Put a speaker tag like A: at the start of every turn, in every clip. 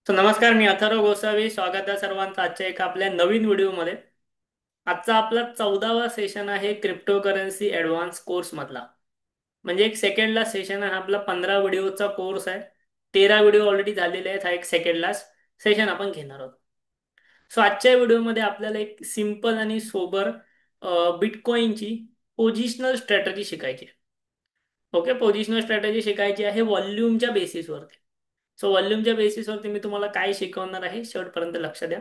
A: नमस्कार, मी अथर्व गोसावी. स्वागत आहे सर्वांचं आजच्या एका आपल्या नवीन व्हिडिओमध्ये. आजचा आपला 14वा सेशन आहे क्रिप्टो करन्सी ॲडव्हान्स कोर्स मधला. म्हणजे एक सेकंडला सेशन आहे. आपला 15 व्हिडिओचा कोर्स आहे. 13 व्हिडिओ ऑलरेडी झालेले आहेत. हा एक सेकंडला सेशन आपण घेणार आहोत. आजच्या व्हिडिओमध्ये आपल्याला एक सिंपल आणि सोबर बिटकॉइनची पोझिशनल स्ट्रॅटजी शिकायची आहे. ओके, पोझिशनल स्ट्रॅटेजी शिकायची आहे व्हॉल्यूमच्या बेसिसवरती. व्हॉल्यूमच्या बेसिसवरती मी तुम्हाला काय शिकवणार आहे शेवटपर्यंत लक्ष द्या.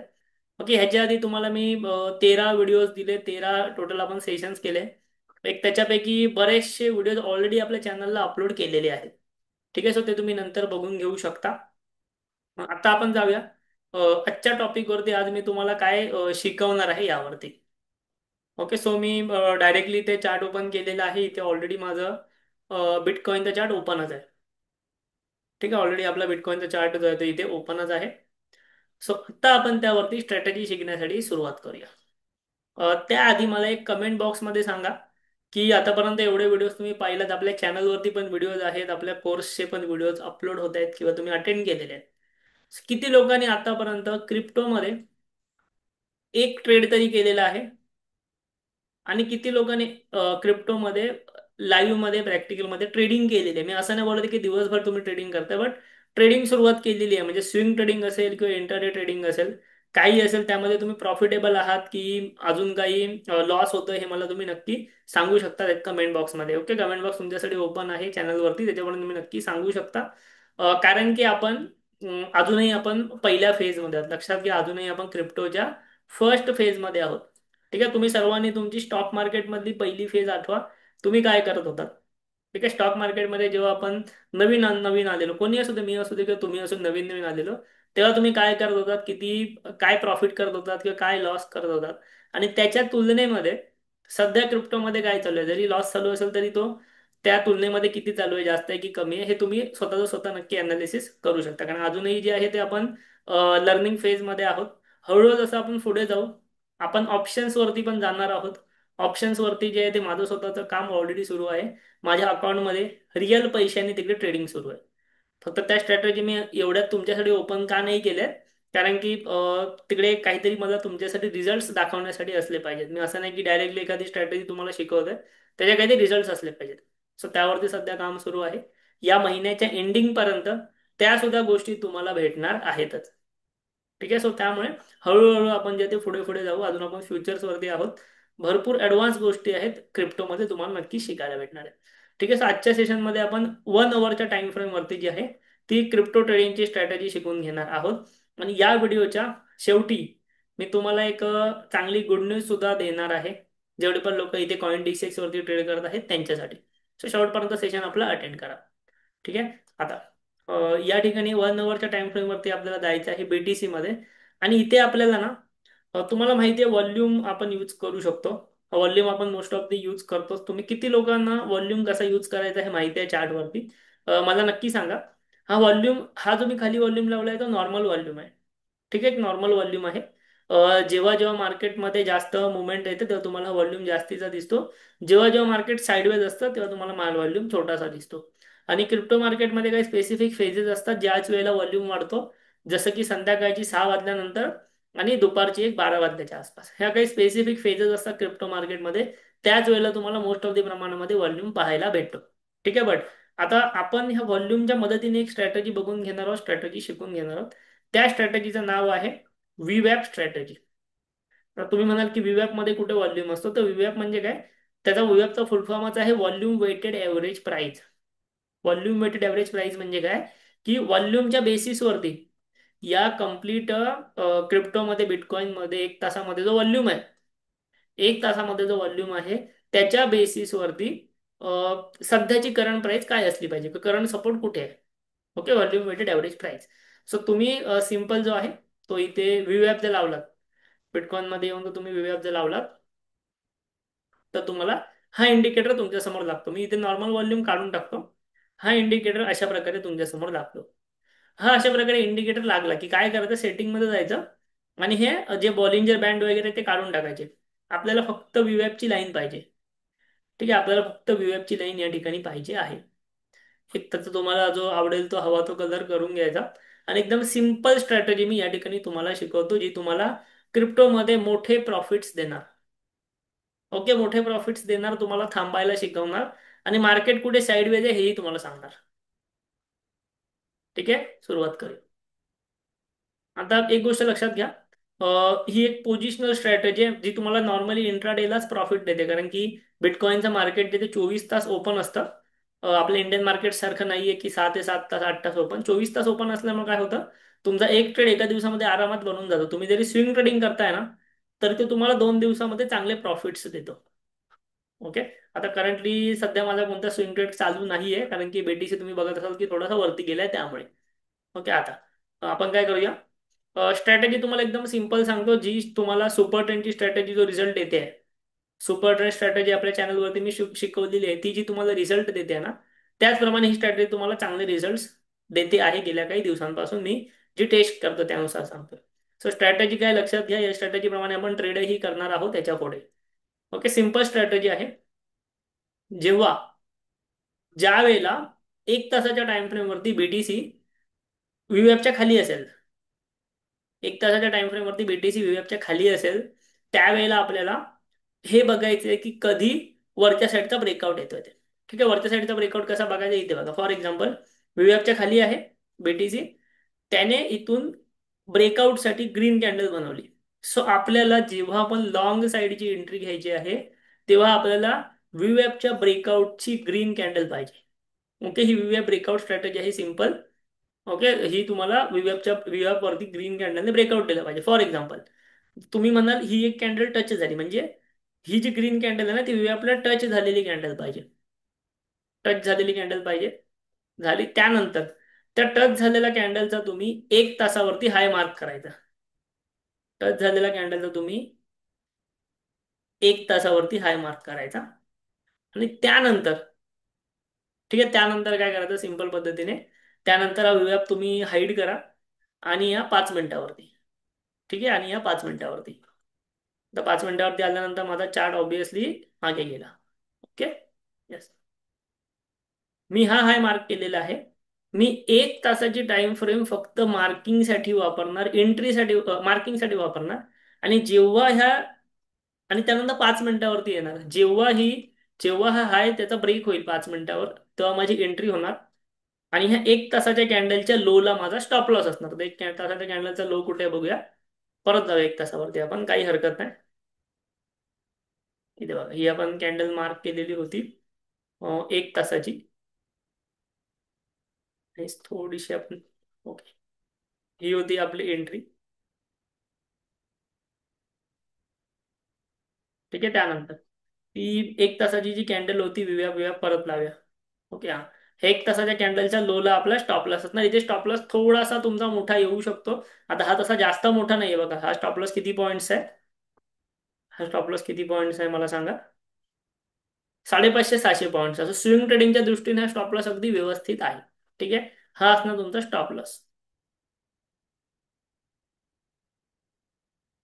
A: ओके, ह्याच्या आधी तुम्हाला मी 13 व्हिडिओज दिले, 13 टोटल आपण सेशन्स केले. एक त्याच्यापैकी बरेचसे व्हिडिओज ऑलरेडी आपल्या चॅनलला अपलोड केलेले आहेत. ठीक आहे, ते तुम्ही नंतर बघून घेऊ शकता. आता आपण जाऊया आजच्या टॉपिकवरती. आज मी तुम्हाला काय शिकवणार आहे यावरती. ओके, मी डायरेक्टली ते चार्ट ओपन केलेलं आहे. इथे ऑलरेडी माझं बिटकॉईनचा चार्ट ओपनच आहे. ठीक आहे, ऑलरेडी आपला बिटकॉईनचा चार्ट जो आहे तो इथे ओपनच आहे. आता आपण त्यावरती स्ट्रॅटेजी शिकण्यासाठी सुरुवात करूया. त्याआधी मला एक कमेंट बॉक्समध्ये सांगा की आतापर्यंत एवढे व्हिडिओज तुम्ही पाहिलात. आपल्या चॅनलवरती पण व्हिडिओज आहेत, आपल्या कोर्सचे पण व्हिडिओज अपलोड होत आहेत किंवा तुम्ही अटेंड केलेले आहेत. किती लोकांनी आतापर्यंत क्रिप्टोमध्ये एक ट्रेड तरी केलेला आहे, आणि किती लोकांनी क्रिप्टोमध्ये लाईव्ह मध्ये प्रॅक्टिकल मध्ये ट्रेडिंग केलेली आहे. मी असं नाही बोलत की दिवसभर तुम्ही ट्रेडिंग करताय, बट ट्रेडिंग सुरुवात केलेली आहे. म्हणजे स्विंग ट्रेडिंग असेल किंवा इंटरडे ट्रेडिंग असेल, काही असेल, त्यामध्ये तुम्ही प्रॉफिटेबल आहात की अजून काही लॉस होतं, हे मला तुम्ही नक्की सांगू शकता कमेंट बॉक्समध्ये. ओके, कमेंट बॉक्स तुमच्यासाठी ओपन आहे चॅनलवरती, त्याच्यावर तुम्ही नक्की सांगू शकता. कारण की अजूनही आपण पहिल्या फेजमध्ये आहोत. लक्षात घ्या, अजूनही आपण क्रिप्टोच्या फर्स्ट फेजमध्ये आहोत. ठीक आहे, तुम्ही सर्वांनी तुमची स्टॉक मार्केटमधली पहिली फेज आठवा. तुम्ही काय करत होतात? ठीक आहे, स्टॉक मार्केटमध्ये जेव्हा आपण नवीन नवीन आलेलो, कोणी असू दे, मी असू दे किंवा तुम्ही असू, नवीन नवीन आलेलो, तेव्हा तुम्ही काय करत होतात, काय प्रॉफिट करत होतात किंवा काय लॉस करत होतात, आणि त्याच्या तुलनेमध्ये सध्या क्रिप्टोमध्ये काय चालू आहे. जरी लॉस चालू असेल तरी तो त्या तुलनेमध्ये किती चालू आहे, जास्त आहे की कमी आहे, हे तुम्ही स्वतःचं स्वतः नक्की अनालिसिस करू शकता. कारण अजूनही जे आहे ते आपण लर्निंग फेजमध्ये आहोत. हळूहळू जसं आपण पुढे जाऊ, आपण ऑप्शन्स वरती पण जाणार आहोत. ऑप्शन्स वरती जे आहे ते माझं स्वतःचं काम ऑलरेडी सुरू आहे. माझ्या अकाउंटमध्ये रिअल पैशाने तिकडे ट्रेडिंग सुरू आहे. फक्त त्या स्ट्रॅटेजी मी एवढ्यात तुमच्यासाठी ओपन का नाही केल्यात, कारण की तिकडे काहीतरी मला तुमच्यासाठी रिझल्ट्स दाखवण्यासाठी असले पाहिजेत. मी असं नाही की डायरेक्टली एखादी स्ट्रॅटेजी तुम्हाला शिकवतोय, त्याच्या काहीतरी रिझल्ट्स असले पाहिजेत. त्यावरती सध्या काम सुरू आहे. या महिन्याच्या एंडिंग पर्यंत त्या सुद्धा गोष्टी तुम्हाला भेटणार आहेतच. ठीक आहे, त्यामुळे हळूहळू आपण जे ते पुढे पुढे जाऊ. अजून आपण फ्युचर्स वरती आहोत. भरपूर ऍडव्हान्स गोष्टी आहेत क्रिप्टोमध्ये, तुम्हाला नक्की शिकायला भेटणार आहे. ठीक आहे, चाजच्या सेशनमध्ये आपण 1 अवरच्या टाइम फ्रेम वरती जी आहे ती क्रिप्टो ट्रेडिंगची स्ट्रॅटेजी शिकून घेणार आहोत. आणि या व्हिडिओच्या शेवटी मी तुम्हाला एक चांगली गुड न्यूज सुद्धा देणार आहे, जेवढे पण लोक इथे कॉइन डिसेक्स वरती ट्रेड करत आहेत त्यांच्यासाठी. शेवटपर्यंत सेशन आपला अटेंड करा. ठीक आहे, आता या ठिकाणी 1 अवरच्या टाइम फ्रेम वरती आपल्याला जायचं आहे बीटीसी मध्ये. आणि इथे आपल्याला ना तुम्हाला माहिती आहे व्हॉल्यूम आपण यूज करू शकतो. व्हॉल्यूम आपण मोस्ट ऑफ द यूज करतोच. तुम्ही किती लोकांना व्हॉल्यूम कसा यूज करायचा हे माहिती आहे चार्टवरती? मला नक्की सांगा. हा जो मी खाली व्हॉल्यूम लावलाय तो नॉर्मल व्हॉल्यूम आहे. ठीक आहे, एक नॉर्मल व्हॉल्यूम आहे. जेव्हा जेव्हा मार्केटमध्ये जास्त मुवमेंट येते तेव्हा तुम्हाला व्हॉल्यूम जास्तीचा दिसतो. जेव्हा जेव्हा मार्केट साईडवेज असतं तेव्हा तुम्हाला माल व्हॉल्यूम छोटासा दिसतो. आणि क्रिप्टो मार्केटमध्ये काही स्पेसिफिक फेजेस असतात ज्याच वेळेला व्हॉल्यूम वाढतो. जसं की संध्याकाळची 6 वाजल्यानंतर आणि दुपारची 12 वाजल्याच्या आसपास. ह्या काही स्पेसिफिक फेजेस असतात क्रिप्टो मार्केटमध्ये. त्याच वेळेला तुम्हाला मोस्ट ऑफ द प्रमाणामध्ये व्हॉल्यूम पाहायला भेटतो. ठीक आहे, बट आता आपण ह्या व्हॉल्यूमच्या मदतीने एक स्ट्रॅटेजी बघून घेणार आहोत, स्ट्रॅटेजी शिकून घेणार आहोत. त्या स्ट्रॅटेजीचं नाव आहे व्हीवॅप स्ट्रॅटेजी. तर तुम्ही म्हणाल की व्हीवॅप मध्ये कुठे व्हॉल्यूम असतो? तर व्हीवॅप म्हणजे काय? त्याचा व्हीवॅपचा फुल फॉर्मच आहे volume weighted average price. Volume weighted average price म्हणजे काय? की व्हॉल्यूमच्या बेसिसवरती या कम्प्लीट क्रिप्टोमध्ये, बिटकॉइनमध्ये 1 तासामध्ये जो व्हॉल्यूम आहे, 1 तासामध्ये जो व्हॉल्यूम आहे, त्याच्या बेसिसवरती सध्याची करंट प्राइस काय असली पाहिजे, करंट सपोर्ट कुठे आहे. Okay, volume weighted average price. तुम्ही सिंपल जो आहे तो इथे व्हीवॅप जर लावलात, बिटकॉइन मध्ये येऊन जर तुम्ही व्हीवॅप जर लावलात, तर तुम्हाला हा इंडिकेटर तुमच्या समोर लागतो. मी इथे नॉर्मल व्हॉल्यूम काढून टाकतो. हा इंडिकेटर अशा प्रकारे तुमच्या समोर लागतो. हा अशा प्रकारे इंडिकेटर लागला की काय करायचं, सेटिंग मध्ये जायचं आणि हे जे बॉलिंजर बँड वगैरे ते काढून टाकायचे. आपल्याला फक्त व्हीवॅपची लाईन पाहिजे. ठीक आहे, आपल्याला फक्त व्हीवॅपची लाईन या ठिकाणी पाहिजे आहे. एक त्याचा तुम्हाला जो आवडेल तो हवा तो कलर करून घ्यायचा. आणि एकदम सिंपल स्ट्रॅटेजी मी या ठिकाणी तुम्हाला शिकवतो, जी तुम्हाला क्रिप्टोमध्ये मोठे प्रॉफिट्स देणार. ओके, मोठे प्रॉफिट्स देणार, तुम्हाला थांबायला शिकवणार आणि मार्केट कुठे साईडवेज आहे हेही तुम्हाला सांगणार. ठीक आहे, सुरुवात करूया. आता एक गोष्ट लक्षात घ्या. ही एक पोझिशनल स्ट्रॅटेजी आहे जी तुम्हाला नॉर्मली इंट्राडेलाच प्रॉफिट देते, कारण की बिटकॉईनचं मार्केट तिथे 24 तास ओपन असतं. आपलं इंडियन मार्केट सारखं नाहीये की 6 ते 7 तास 8 तास ओपन, 24 तास ओपन असल्यामुळे काय होतं, तुमचा एक ट्रेड एका दिवसामध्ये आरामात बनून जातो. तुम्ही जरी स्विंग ट्रेडिंग करताय ना, तर ते तुम्हाला 2 दिवसामध्ये चांगले प्रॉफिट्स देतो. ओके. आता करंटली सध्या माझा कोणता स्विंग ट्रेड चालू नाहीये, कारण की बीटीसी तुम्ही बघत असाल की थोडासा वरती गेलाय त्यामुळे. ओके. आता आपण काय करूया, स्ट्रॅटेजी तुम्हाला एकदम सिंपल सांगतो, जी तुम्हाला सुपर ट्रेंडची स्ट्रॅटेजी जो रिझल्ट देते आहे. सुपर ट्रेंड स्ट्रॅटेजी आपल्या चॅनलवरती मी शिकवलेली आहे, ती जी तुम्हाला रिझल्ट देते ना, त्याचप्रमाणे ही स्ट्रॅटेजी तुम्हाला चांगले रिझल्ट देते आहे. गेल्या काही दिवसांपासून मी जी टेस्ट करतो त्यानुसार सांगतो. सो स्ट्रॅटेजी काय लक्षात घ्या, या स्ट्रॅटेजी प्रमाणे आपण ट्रेडही करणार आहोत त्याच्या पुढे. ओके, सिंपल स्ट्रॅटेजी आहे. जेव्हा ज्या वेळेला 1 तासाच्या टाइम फ्रेम वरती बीटीसी व्हीवॅपच्या खाली असेल, 1 तासाच्या टाइम फ्रेम वरती बीटीसी व्हीवॅपच्या खाली असेल, त्यावेळेला आपल्याला हे बघायचं आहे की कधी वरच्या साईडचा ब्रेकआउट येतोय ते. ठीक आहे, वरच्या साईडचा ब्रेकआउट कसा बघायचा इथे बघा. फॉर एक्झाम्पल, व्हीवॅपच्या खाली आहे बीटीसी, त्याने इथून ब्रेकआउटसाठी ग्रीन कॅन्डल बनवली. सो आपल्याला जेव्हा आपण लॉंग साईडची एंट्री घ्यायची आहे, तेव्हा आपल्याला व्हीवॅपच्या ब्रेकआउटची ग्रीन कॅन्डल पाहिजे. ओके, ही व्हीवॅप ब्रेकआउट स्ट्रॅटेजी आहे सिंपल. ओके, ही तुम्हाला व्हीवॅप वरती ग्रीन कॅन्डलने ब्रेकआउट दिलं पाहिजे. फॉर एक्झाम्पल, तुम्ही म्हणाल ही एक कॅन्डल टच झाली, म्हणजे ही जी ग्रीन कॅन्डल आहे ना, ती व्हीवॅपला टच झालेली कॅन्डल पाहिजे. टच झालेली कॅन्डल पाहिजे. झाली, त्यानंतर त्या टच झालेल्या कॅन्डलचा तुम्ही 1 तासावरती हाय मार्क करायचा. टच झालेल्या कॅन्डलचा तुम्ही 1 तासावरती हाय मार्क करायचा. आणि त्यानंतर, ठीक आहे, त्यानंतर काय करायचं सिंपल पद्धतीने, त्यानंतर हा व्हीवॅप तुम्ही हाईड करा आणि या 5 मिनिटावरती. ठीक आहे, आणि या 5 मिनिटावरती. तर 5 मिनिटावरती आल्यानंतर माझा चार्ट ऑब्विसली मागे गेला. ओके. येस, मी हा हाय मार्क केलेला आहे. मी 1 तासाची टाइम फ्रेम फक्त मार्किंगसाठी वापरणार, एंट्रीसाठी मार्किंगसाठी वापरणार. आणि जेव्हा ह्या, आणि त्यानंतर 5 मिनिटावरती येणार, जेव्हा हा हाय त्याचा ब्रेक होईल 5 मिनिटावर, तेव्हा माझी एंट्री होणार. आणि ह्या 1 तासाच्या कॅन्डलच्या लोला माझा स्टॉप लॉस असणार. तर 1 तासाच्या कॅन्डलचा लो कुठे आहे बघूया. परत जाऊया 1 तासावरती आपण, काही हरकत नाही. इथे बघा, ही आपण कॅन्डल मार्क केलेली होती 1 तासाची. थोडीशी आपण, ओके, ही होती आपली एंट्री. ठीक आहे, त्यानंतर ती 1 तासाची जी कॅन्डल होती, विव्या विव्या परत लावूया. ओके, हा, हे 1 तासाच्या कॅन्डलच्या लोला आपला स्टॉप लॉस असणार. इथे स्टॉप लॉस थोडासा तुमचा मोठा येऊ शकतो. आता हा तसा जास्त मोठा नाहीये बघा. हा स्टॉप लॉस किती पॉईंट्स आहे, हा स्टॉप लॉस किती पॉईंट्स आहे मला सांगा. 550-600 पॉईंट्स. असं स्विंग ट्रेडिंगच्या दृष्टीने हा स्टॉप लॉस अगदी व्यवस्थित आहे. ठीक आहे, हा असणार तुमचा स्टॉप लॉस.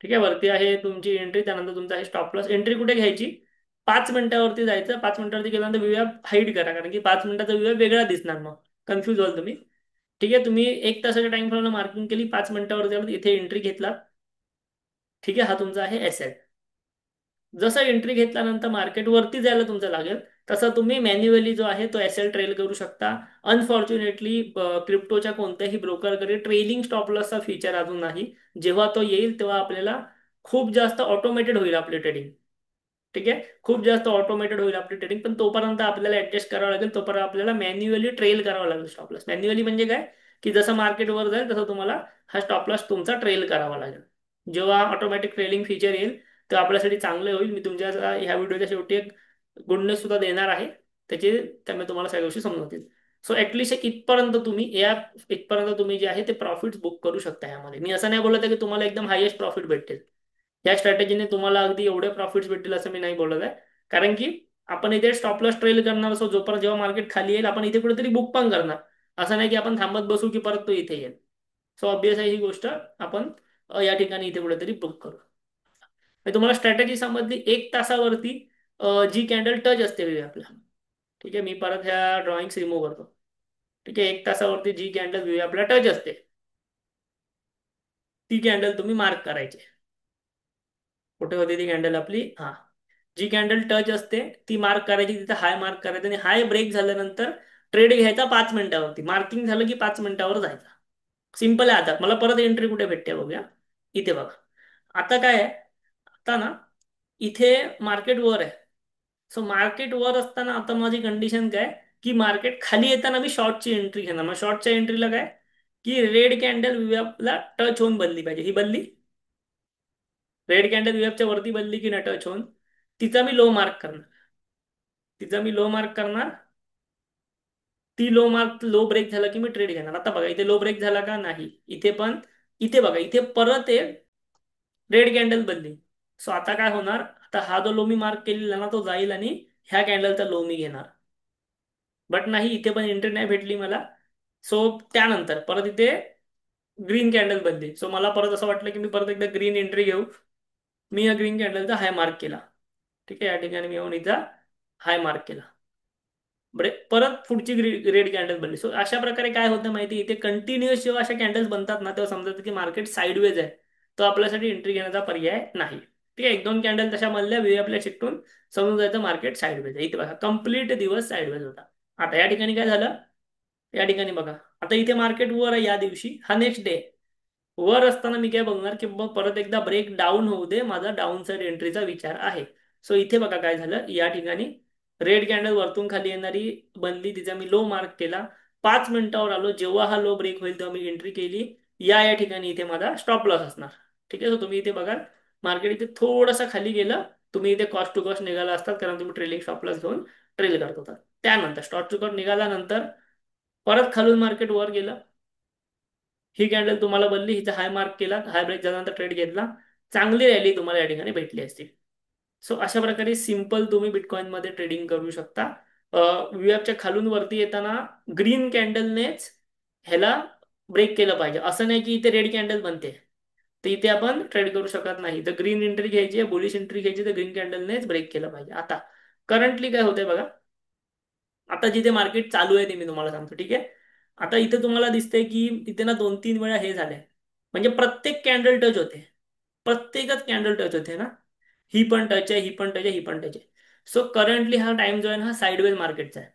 A: ठीक आहे, वरती आहे तुमची एंट्री, त्यानंतर तुमचा आहे स्टॉप लॉस. एंट्री कुठे घ्यायची, 5 मिनिटावरती जायचं. 5 मिनिटावरती गेल्यानंतर विव्या हाईड करा, कारण की 5 मिनिटाचा विव्या वेगळा दिसणार, मग कन्फ्यूज व्हाल तुम्ही. ठीक आहे, तुम्ही 1 तासाच्या टाइम फ्रेमला मार्किंग केली, 5 मिनिटावरती इथे एंट्री घेतला. ठीक आहे, हा तुमचा आहे एसएल. जसं एंट्री घेतल्यानंतर मार्केट वरती जायला तुमचं लागेल, तसं तुम्ही मॅन्युअली जो आहे तो एसएल ट्रेल करू शकता. अनफॉर्च्युनेटली क्रिप्टोच्या कोणत्याही ब्रोकरकडे ट्रेलिंग स्टॉप लॉसचा फीचर अजून नाही. जेव्हा तो येईल तेव्हा आपल्याला खूप जास्त ऑटोमेटेड होईल आपली ट्रेडिंग. ठीक आहे, खूप जास्त ऑटोमेटेड होईल आपली ट्रेडिंग, पण तोपर्यंत आपल्याला ऍडजस्ट करावं लागेल. तोपर्यंत आपल्याला मॅन्युअली ट्रेल करावं लागेल स्टॉप लॉस. मॅन्युअली म्हणजे काय, की जसं मार्केट वर जाईल तसं तुम्हाला हा स्टॉप लॉस तुमचा ट्रेल करावा लागेल. जेव्हा ऑटोमॅटिक ट्रेलिंग फीचर येईल तर आपल्यासाठी चांगलं होईल. मी तुमच्या ह्या व्हिडिओच्या शेवटी एक गुड न्यूज सुद्धा देणार आहे, त्याची त्यामुळे तुम्हाला सगळ्या गोष्टी समजतील. सो ऍटलिस्ट इथपर्यंत तुम्ही जे आहे ते प्रॉफिट बुक करू शकता. यामध्ये मी असं नाही बोलत आहे की तुम्हाला एकदम हायएस्ट प्रॉफिट भेटेल. या स्ट्रॅटेजीने तुम्हाला अगदी एवढे प्रॉफिट्स भेटतील असं मी नाही बोलत आहे. कारण की आपण इथे स्टॉप लॉस ट्रेल करणार असो, जोपर्यंत जेव्हा मार्केट खाली येईल आपण इथे कुठेतरी बुक पण करणार. असं नाही की आपण थांबत बसू की परत तो इथे येईल. सो ऑब्विस आहे ही गोष्ट, आपण या ठिकाणी इथे कुठेतरी बुक करू. मी तुम्हाला स्ट्रॅटेजी समजली. 1 तासावरती जी कॅन्डल टच असते वेगळी आपल्या. ठीक आहे, मी परत ह्या ड्रॉइंग्स रिमूव्ह करतो. ठीक आहे, 1 तासावरती जी कॅन्डल वेगळी आपल्या टच असते, ती कॅन्डल तुम्ही मार्क करायची. कुठे होती ती कॅन्डल आपली? हा, जी कॅन्डल टच असते ती मार्क करायची, तिथे हाय मार्क करायचं आणि हाय ब्रेक झाल्यानंतर ट्रेड घ्यायचा 5 मिनिटावरती. मार्किंग झालं की 5 मिनिटावर जायचा. सिंपल आहे. आता मला परत एंट्री कुठे भेटते बघूया. इथे बघा. आता काय आहे, आता ना इथे मार्केट वर आहे. सो मार्केट वर असताना आता माझी कंडिशन काय, की मार्केट खाली येताना मी शॉर्टची एंट्री घेणार. मग शॉर्टच्या एंट्रीला काय, की रेड कॅन्डल विव्यापला टच होऊन बनली पाहिजे. ही बनली. रेड कॅन्डल विव्यापच्या वरती बनली की नाही टच होऊन, तिचा मी लो मार्क करणार. तिचा मी लो मार्क करणार. ती लो मार्क, लो ब्रेक झाला की मी ट्रेड घेणार. आता बघा इथे लो ब्रेक झाला का नाही, इथे पण. इथे बघा, इथे परत एक रेड कॅन्डल बनली. सो आता काय होणार, आता हा जो लो मी मार्क केलेला ना तो जाईल आणि ह्या कॅन्डलचा लो मी घेणार. बट नाही, इथे पण एंट्री नाही भेटली मला. सो त्यानंतर परत इथे ग्रीन कॅन्डल बनली. सो मला परत असं वाटलं की मी परत एकदा ग्रीन एंट्री घेऊ. मी या ग्रीन कॅन्डलचा हाय मार्क केला. ठीक आहे, या ठिकाणी मी येऊन इथं हाय मार्क केला. बरे परत पुढची रेड कॅन्डल बनली. सो अशा प्रकारे काय होतं माहिती, इथे कंटिन्युअस जेव्हा अशा कॅन्डल्स बनतात ना, तेव्हा समजतं की मार्केट साईडवेज आहे. तो आपल्यासाठी एंट्री घेण्याचा पर्याय नाही. ठीक आहे, एक दोन कॅन्डल तशा बनल्या वे आपल्या चिकटून, समजून जायचं मार्केट साईडवेज आहे. इथे बघा कंप्लीट दिवस साईडवेज होता. आता या ठिकाणी काय झालं, या ठिकाणी बघा, आता इथे मार्केट वर आहे या दिवशी, हा नेक्स्ट डे. वर असताना मी काय बघणार की मग परत एकदा ब्रेक डाऊन होऊ दे, माझा डाऊन साइड एंट्रीचा विचार आहे. सो इथे बघा काय झालं, या ठिकाणी रेड कॅन्डल वरतून खाली येणारी बनली, तिचा मी लो मार्क केला. 5 मिनिटावर आलो, जेव्हा हा लो ब्रेक होईल तेव्हा मी एंट्री केली. या ठिकाणी इथे माझा स्टॉप लॉस असणार. ठीक आहे, सो तुम्ही इथे बघा मार्केट इथे थोडंसं खाली गेलं, तुम्ही इथे कॉस्ट टू कॉस्ट निघाला असतात, कारण तुम्ही ट्रेलिंग स्टॉप लॉस घेऊन ट्रेल करत होता. त्यानंतर स्टॉप टू कॉस्ट निघाल्यानंतर परत खालून मार्केट वर गेलं. ही कॅन्डल तुम्हाला बनली, हिचा हाय मार्क केला, हाय ब्रेक झाल्यानंतर ट्रेड घेतला, चांगली रॅली तुम्हाला या ठिकाणी भेटली असती. सो अशा प्रकारे सिंपल तुम्ही बिटकॉइन मध्ये ट्रेडिंग करू शकता. व्हीएफच्या खालून वरती येताना ग्रीन कॅन्डलनेच ह्याला ब्रेक केलं पाहिजे. असं नाही की इथे रेड कॅन्डल बनते तर इथे आपण ट्रेड करू शकत नाही. तर ग्रीन एंट्री घ्यायची आहे, बुलिश एंट्री घ्यायची, तर ग्रीन कॅन्डलनेच ब्रेक केलं पाहिजे. आता करंटली काय होतंय बघा, आता जिथे मार्केट चालू आहे ते मी तुम्हाला सांगतो. ठीक आहे, आता इथे तुम्हाला दिसतंय की इथे ना 2-3 वेळा हे झालंय, म्हणजे प्रत्येक कॅन्डल टच होते. प्रत्येकच कॅन्डल टच होते ना, ही पण टच आहे, ही पण टच आहे, ही पण टच आहे. सो करंटली हा टाइम जो आहे ना, हा साईडवेज मार्केटचा आहे.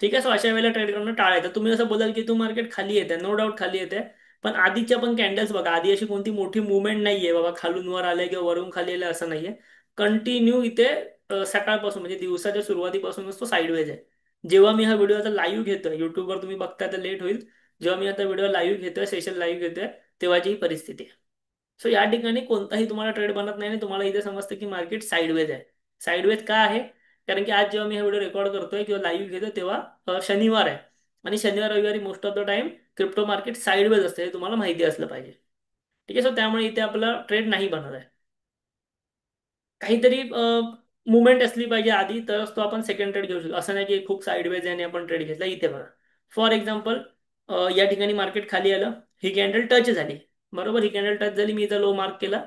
A: ठीक आहे, सो अशा वेळेला ट्रेड करणं टाळायचं. तुम्ही असं बोलाल की तू मार्केट खाली येते, नो डाऊट खाली येते. पण आधीच्या पण कॅन्डल्स बघा, आधी अशी कोणती मोठी मुवमेंट नाहीये बाबा, खालून वर आले किंवा वरून खाली आले असं नाहीये. कंटिन्यू इथे सकाळपासून म्हणजे दिवसाच्या सुरुवातीपासूनच तो साईडवेज आहे. जेव्हा मी हा व्हिडिओ आता लाईव्ह घेतोय, युट्यूबवर तुम्ही बघताय तर लेट होईल. जेव्हा मी आता व्हिडिओ लाईव्ह घेतोय, सेशन लाईव्ह घेतोय, तेव्हाची ही परिस्थिती आहे. सो या ठिकाणी कोणताही तुम्हाला ट्रेड बनत नाही आणि तुम्हाला इथे समजतं की मार्केट साईडवेज आहे. साईडवेज का आहे, कारण की आज जेव्हा मी हा व्हिडिओ रेकॉर्ड करतोय किंवा लाईव्ह घेतोय तेव्हा शनिवार आहे. आणि शनिवार रविवारी most of the time crypto market sideways असते, हे तुम्हाला माहिती असलं पाहिजे. ठीक आहे, सो त्यामुळे इथे आपला ट्रेड नाही बनत आहे. काहीतरी मुवमेंट असली पाहिजे आधी, तरच तो आपण सेकंड ट्रेड घेऊ शकतो. असं नाही की खूप साईडवेज आहे आणि आपण ट्रेड घेतला. इथे बघा फॉर एक्झाम्पल, या ठिकाणी मार्केट खाली आलं, ही कॅन्डल टच झाली. बरोबर, ही कॅन्डल टच झाली, मी इथं लो मार्क केला.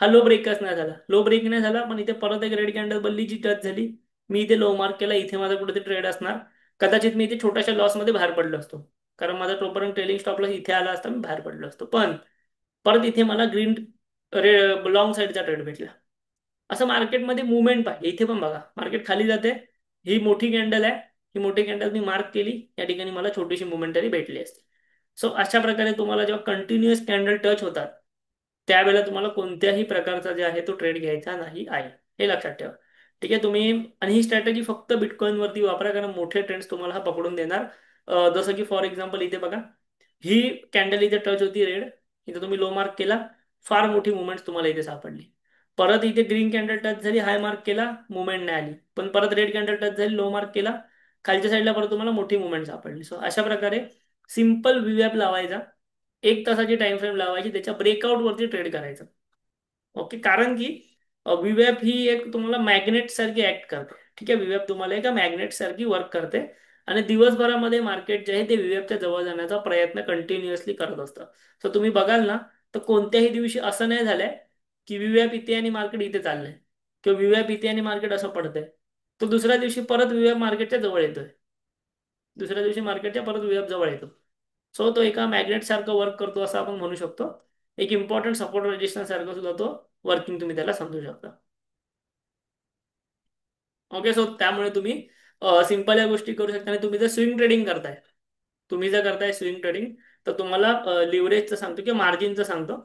A: हा लो ब्रेकच नाही झाला, लो ब्रेक नाही झाला, पण इथे परत एक रेड कॅन्डल बनली जी टच झाली. मी इथे लो मार्क केला, इथे माझा कुठेतरी ट्रेड असणार. कदाचित मी इथे छोट्याशा लॉस मध्ये बाहेर पडलो असतो, कारण माझा तोपर्यंत ट्रेलिंग स्टॉप लॉस इथे आला असता, मी बाहेर पडलो असतो. पण परत इथे मला ग्रीन लॉंग साईडचा ट्रेड भेटला. असं मार्केटमध्ये मुवमेंट पाहिजे. इथे पण बघा मार्केट खाली जाते, ही मोठी कॅन्डल आहे, ही मोठी कॅन्डल मी मार्क केली, या ठिकाणी मला छोटीशी मुवमेंट तरी भेटली असते. सो अशा प्रकारे तुम्हाला जेव्हा कंटिन्युअस कॅन्डल टच होतात, त्यावेळेला तुम्हाला कोणत्याही प्रकारचा जे आहे तो ट्रेड घ्यायचा नाही आहे, हे लक्षात ठेवा. ठीक आहे, तुम्ही आणि ही स्ट्रॅटेजी फक्त बिटकॉइन वरती वापरा, कारण मोठे ट्रेंड्स तुम्हाला हा पकडून देणार. जसं की फॉर एक्झाम्पल इथे बघा, ही कॅन्डल इथे टच होती रेड, इथे तुम्ही लो मार्क केला, फार मोठी मुवमेंट तुम्हाला इथे सापडली. परत इथे ग्रीन कॅन्डल टच झाली, हाय मार्क केला, मुवमेंट नाही आली. पण परत रेड कॅन्डल टच झाली, लो मार्क केला, खालच्या साईडला परत तुम्हाला मोठी मुवमेंट सापडली. सो अशा प्रकारे सिंपल व्हीवॅप लावायचा, 1 तासाची टाइम फ्रेम लावायची, त्याच्या ब्रेकआउट वरती ट्रेड करायचं. ओके, कारण की विवेप ही एक तुम्हाला मॅग्नेट सारखी ऍक्ट करते. ठीक आहे, विवेप तुम्हाला एका मॅग्नेट सारखी वर्क करते आणि दिवसभरामध्ये मार्केट जे आहे ते विवेपच्या जवळ जाण्याचा प्रयत्न कंटिन्युअसली करत असतं. सो तुम्ही बघाल ना, तर कोणत्याही दिवशी असं नाही झालंय की विवेप इथे आणि मार्केट इथे चाललंय, किंवा विवेप इथे आणि मार्केट असं पडतंय, तो दुसऱ्या दिवशी परत विवेप मार्केटच्या जवळ येतोय, दुसऱ्या दिवशी मार्केटच्या परत विवेप जवळ येतो. सो तो एका मॅग्नेट सारखं वर्क करतो असं आपण म्हणू शकतो. एक इम्पॉर्टंट सपोर्ट रेजिस्टन्स सारखं सुद्धा तो वर्किंग तुम्ही त्याला समजू शकता. ओके, सो त्यामुळे तुम्ही सिंपल या गोष्टी करू शकता. आणि तुम्ही जर स्विंग ट्रेडिंग करताय, तुम्ही जर करताय स्विंग ट्रेडिंग, तर तुम्हाला लिव्हरेजचं सांगतो किंवा मार्जिनचं सांगतो.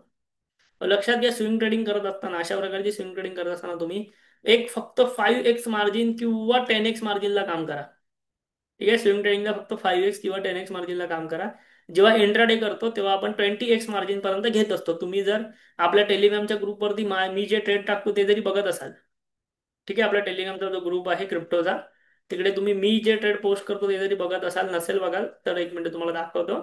A: लक्षात घ्या, स्विंग ट्रेडिंग करत असताना, अशा प्रकारची स्विंग ट्रेडिंग करत असताना तुम्ही एक फक्त 5x मार्जिन किंवा 10x मार्जिनला काम करा. ठीक आहे, स्विंग ट्रेडिंगला फक्त 5x किंवा 10x मार्जिनला काम करा. जेव्हा इंट्राडे करतो तेव्हा आपण 20x मार्जिन पर्यंत घेत असतो. तुम्ही जर आपल्या टेलिग्रामच्या ग्रुपवरती मी जे ट्रेड टाकतो ते जरी बघत असाल, ठीक आहे, आपल्या टेलिग्रामचा जो ग्रुप आहे क्रिप्टोचा, तिकडे तुम्ही मी जे ट्रेड पोस्ट करतो ते जरी बघत असाल, नसेल बघाल तर एक मिनिट तुम्हाला दाखवतो.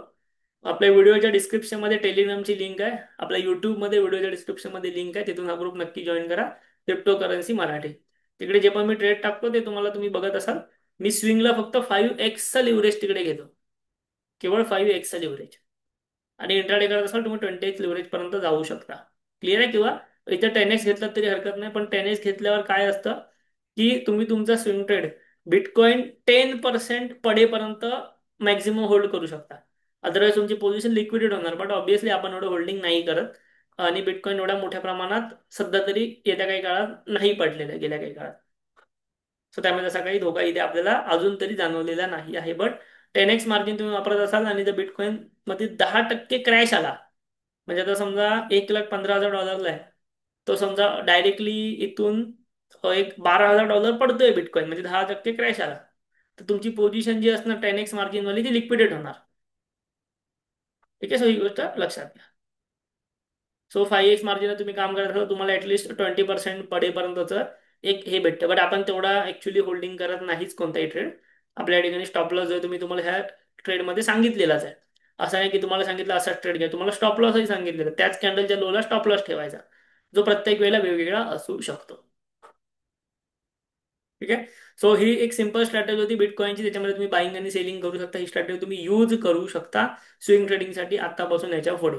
A: आपल्या व्हिडिओच्या डिस्क्रिप्शनमध्ये टेलिग्रामची लिंक आहे, आपल्या युट्यूबमध्ये व्हिडिओच्या डिस्क्रिप्शनमध्ये लिंक आहे, तिथून हा ग्रुप नक्की जॉईन करा. Crypto currency Marathi. तिकडे जे पण मी ट्रेड टाकतो ते तुम्हाला, तुम्ही बघत असाल, मी स्विंगला फक्त 5x लिव्हरेज तिकडे घेतो, केवळ 5x लिव्हरेज. आणि इंट्राडे करत असाल तुम्ही 20x लिव्हरेज पर्यंत जाऊ शकता. क्लिअर आहे? किंवा इथे 10x घेतलात तरी हरकत नाही, पण 10x घेतल्यावर काय असतं की तुम्ही तुमचा स्विंग ट्रेड बिटकॉइन 10% पडेपर्यंत मॅक्झिमम होल्ड करू शकता. अदरवाईज तुमची पोझिशन लिक्विडेट होणार. बट ऑब्व्हियसली आपण एवढं होल्डिंग नाही करत. आणि बिटकॉइन एवढ्या मोठ्या प्रमाणात सध्या तरी येत्या काही काळात नाही पडलेलं आहे, गेल्या काही काळात. सो त्यामुळे तसा काही धोका इथे आपल्याला अजून तरी जाणवलेला नाही आहे. बट 10x मार्जिन तुम्ही वापरत असाल आणि जर बिटकॉइन मध्ये 10% क्रॅश आला, म्हणजे आता समजा 1,15,000 डॉलरला आहे, तो समजा डायरेक्टली इथून एक $12,000 पडतोय बिटकॉइन, म्हणजे 10% क्रॅश आला, तर तुमची पोझिशन जी असणार 10x मार्जिन वाली ती लिक्विडेट होणार. ठीक आहे, सो ही गोष्ट लक्षात घ्या. सो 5x मार्जिन तुम्ही काम करत असाल, तुम्हाला ऍटलीस्ट 20% पडेपर्यंतचं एक हे भेटतं. बट आपण तेवढा ऍक्च्युली होल्डिंग करत नाहीच कोणताही ट्रेड. आपल्या ठिकाणी स्टॉप लॉस जो तुम्ही तुम्हाला ह्या ट्रेडमध्ये सांगितलेलाच आहे. असं नाही की तुम्हाला सांगितलं असाच ट्रेड घ्या, तुम्हाला स्टॉप लॉसही सांगितलेलं, त्याच कॅन्डलच्या लोला स्टॉप लॉस ठेवायचा, जो प्रत्येक वेळेला वेगवेगळा असू शकतो. ठीक आहे, सो ही एक सिंपल स्ट्रॅटेजी होती बिटकॉइनची, त्याच्यामध्ये तुम्ही बाईंग आणि सेलिंग करू शकता. ही स्ट्रॅटेजी तुम्ही यूज करू शकता स्विंग ट्रेडिंगसाठी आतापासून याच्या पुढे.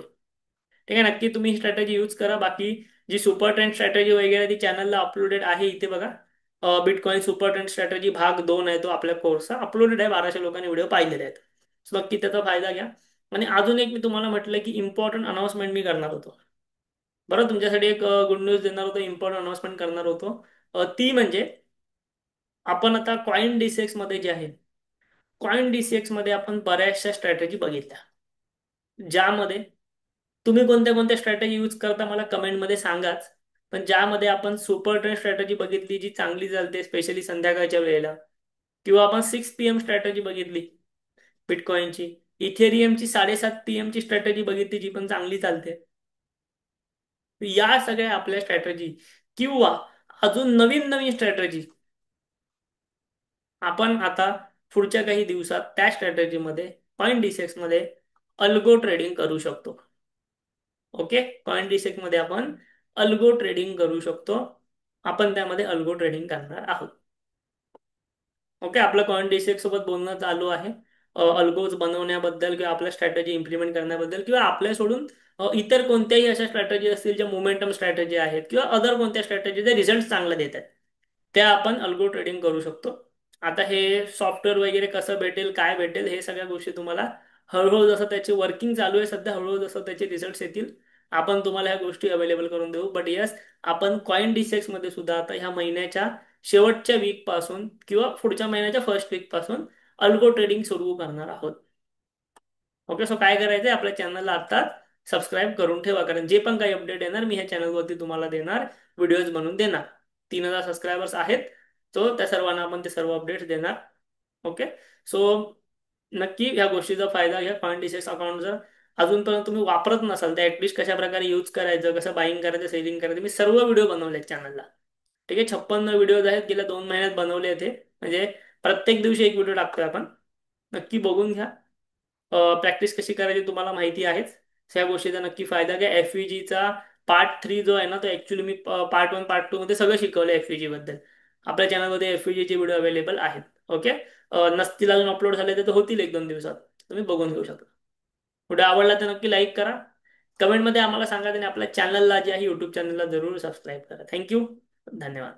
A: ठीक आहे, नक्की तुम्ही ही स्ट्रॅटेजी यूज करा. बाकी जी सुपर ट्रेंड स्ट्रॅटेजी वगैरे ती चॅनलला अपलोडेड आहे, इथे बघा. बिटकॉइन सुपर ट्रेंड स्ट्रॅटेजी भाग 2 आहे, तो आपल्या कोर्सचा अपलोडेड आहे. 1200 लोकांनी व्हिडिओ पाहिलेले आहेत. सो नक्की त्याचा फायदा घ्या. आणि अजून एक मी तुम्हाला म्हटलं की इम्पॉर्टंट अनाउन्समेंट मी करणार होतो. बरं, तुमच्यासाठी एक गुड न्यूज देणार होतो, इम्पॉर्टंट अनाउन्समेंट करणार होतो. ती म्हणजे आपण आता कॉइन डिसेक्स मध्ये जे आहे, कॉइन डिसेक्स मध्ये आपण बऱ्याचशा स्ट्रॅटेजी बघितल्या, ज्यामध्ये तुम्ही कोणत्या कोणत्या स्ट्रॅटेजी यूज करता मला कमेंटमध्ये सांगाच. पण ज्यामध्ये आपण सुपर ट्रेंड स्ट्रॅटेजी बघितली जी चांगली चालते स्पेशली संध्याकाळच्या वेळेला, किंवा आपण 6 PM स्ट्रॅटेजी बघितली बिटकॉइनची, इथेरियमची 7:30 PM ची स्ट्रॅटेजी बघितली जी पण चांगली चालते. या सगळ्या आपल्या स्ट्रॅटेजी किंवा अजून नवीन नवीन स्ट्रॅटेजी आपण आता पुढच्या काही दिवसात त्या स्ट्रॅटेजीमध्ये कॉइन डिसेक्स मध्ये अल्गो ट्रेडिंग करू शकतो. ओके, कॉइन डिसेक्स मध्ये आपण अल्गो ट्रेडिंग करू शकतो. आपण त्यामध्ये अल्गो ट्रेडिंग करणार आहोत. ओके, आपलं कॉइन डिसेक्स सोबत बोलणं चालू आहे अल्गोज बनवण्याबद्दल किंवा आपल्या स्ट्रॅटेजी इम्प्लिमेंट करण्याबद्दल, किंवा आपल्या सोडून इतर कोणत्याही अशा स्ट्रॅटेजी असतील ज्या मोमेंटम स्ट्रॅटेजी आहेत किंवा अदर कोणत्या स्ट्रॅटेजी जे रिझल्ट चांगले देत आहेत, त्या आपण अल्गो ट्रेडिंग करू शकतो. आता हे सॉफ्टवेअर वगैरे कसं भेटेल, काय भेटेल, हे सगळ्या गोष्टी तुम्हाला हळूहळू जसं त्याची वर्किंग चालू आहे सध्या, हळूहळू जसं त्याचे रिझल्ट्स येतील आपण तुम्हाला ह्या गोष्टी अवेलेबल करून देऊ. बट येस, आपण कॉइन डिसेक्स मध्ये सुद्धा आता ह्या महिन्याच्या शेवटच्या वीक पासून किंवा पुढच्या महिन्याच्या फर्स्ट वीक पासून अल्गो ट्रेडिंग सुरू करणार आहोत. ओके, सो काय करायचंय, आपल्या चॅनलला आता सबस्क्राईब करून ठेवा, कारण जे पण काही अपडेट येणार मी ह्या चॅनलवरती तुम्हाला देणार, व्हिडिओज बनवून देणार. 3,000 सबस्क्रायबर्स आहेत, तो त्या सर्वांना आपण ते सर्व अपडेट्स देणार. ओके, सो नक्की या गोष्टीचा फायदा घ्या. कॉइन डिसेक्स अकाउंट जर अजूनपर्यंत तुम्ही वापरत नसाल तर ऍटलिस्ट कशा प्रकारे यूज करायचं, कसं बाईंग करायचं, सेलिंग करायचं, मी सर्व व्हिडिओ बनवले चॅनलला. ठीक आहे, 56 व्हिडिओज आहेत, गेल्या 2 महिन्यात बनवले ते. म्हणजे प्रत्येक दिवशी एक व्हिडिओ टाकतोय आपण, नक्की बघून घ्या. प्रॅक्टिस कशी करायची तुम्हाला माहिती आहेच. त्या गोष्टीचा नक्की फायदा घ्या. एफईजीचा पार्ट 3 जो आहे ना, तो ऍक्च्युली मी पार्ट 1 पार्ट 2 मध्ये सगळं शिकवलं एफईजी बद्दल. आपल्या चॅनलमध्ये एफईजीचे व्हिडिओ अवेलेबल आहेत. ओके, नसतील अजून अपलोड झाले तर होतील 1-2 दिवसात, तुम्ही बघून घेऊ शकता. व्हिडिओ आवडला तर नक्की लाईक करा, कमेंटमध्ये आम्हाला सांगा, आणि आपल्या चॅनलला जे आहे युट्यूब चॅनलला जरूर सबस्क्राईब करा. थँक्यू, धन्यवाद.